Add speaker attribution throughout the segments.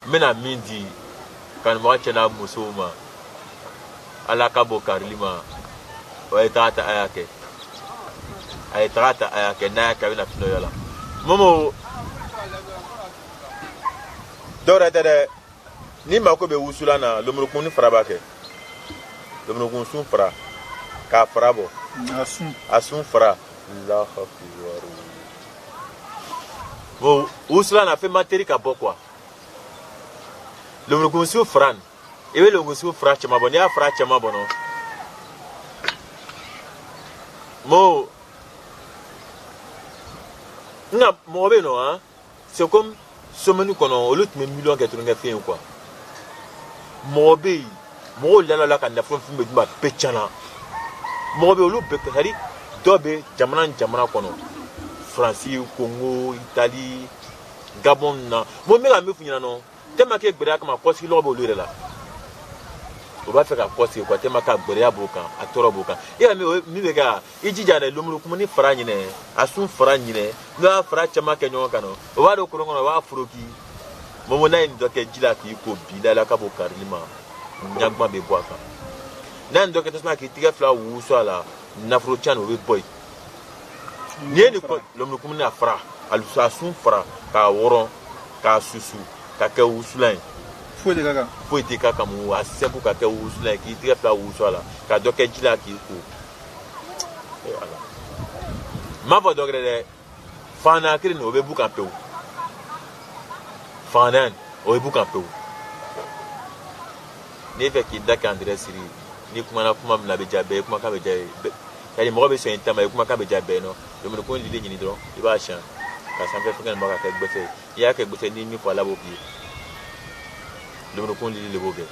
Speaker 1: mena mindi kan wachana musoma alaka bokarlima wa tata ayake ay tata ayake na ka na fino yala momo dora dere ni mako be wusula na lomrukun faraba ke lomrukun sun fara ka farabo asun fara la hafiwaru bo wusula na fe materi ka bokwa lomrukun sun fran ewe lomrukun sun fara chama bon ya fara chama bono mo nga mo be no hein c'est comme somenu kono au lutte million que tu n'as fait quoi mobe mo la kan da fon be duma pechana mobe au lutte c'est-à-dire dobe jamana kono France Congo Italie Gabon na mo me la me funyana no tema ke gbere aka ma kosi lo bo lure la o ba fe ka kosi ko tema ka gbere aboka atoro boka ya mi be ga ijija na lumuru kuma ni fara nyine asun fara nyine no fara chama ke nyon kano o ba do kuro ngono wa furoki momo na ndo ke jila ki ko bi da la ka bo karima nyagba be boaka na ndo ke tsma ki tiga fla wu so ala na fro chan o be boy ni ni ko lumuru kuma na fara alusa asun fara ka woro ka susu ka ke usulan foi de kaka mu asembu ka ke usulan ki tiga fla wu so ala ka do ke jila ki ko ma va dogre fana kiri no be buka peu fana o be buka peu ne fe ki da kan dire siri ni kuma na kuma mna be jabe kuma ka be jabe kali mo be so intama kuma ka be jabe no do mo ko lile nyini do iba shan ka san fe fukan mo ka ke gbese ya ke gbese ni mi ko la bo bi do mo ko lile le bo be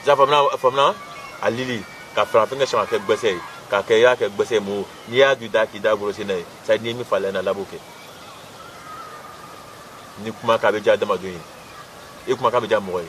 Speaker 1: za famna alili ka fra finga shama ke gbese ka ke ya ke gbese mo ni ya du da ki da goro se nei sa ni mi fala na laboke ni kuma ka be ja da madoyin e kuma ka be ja mo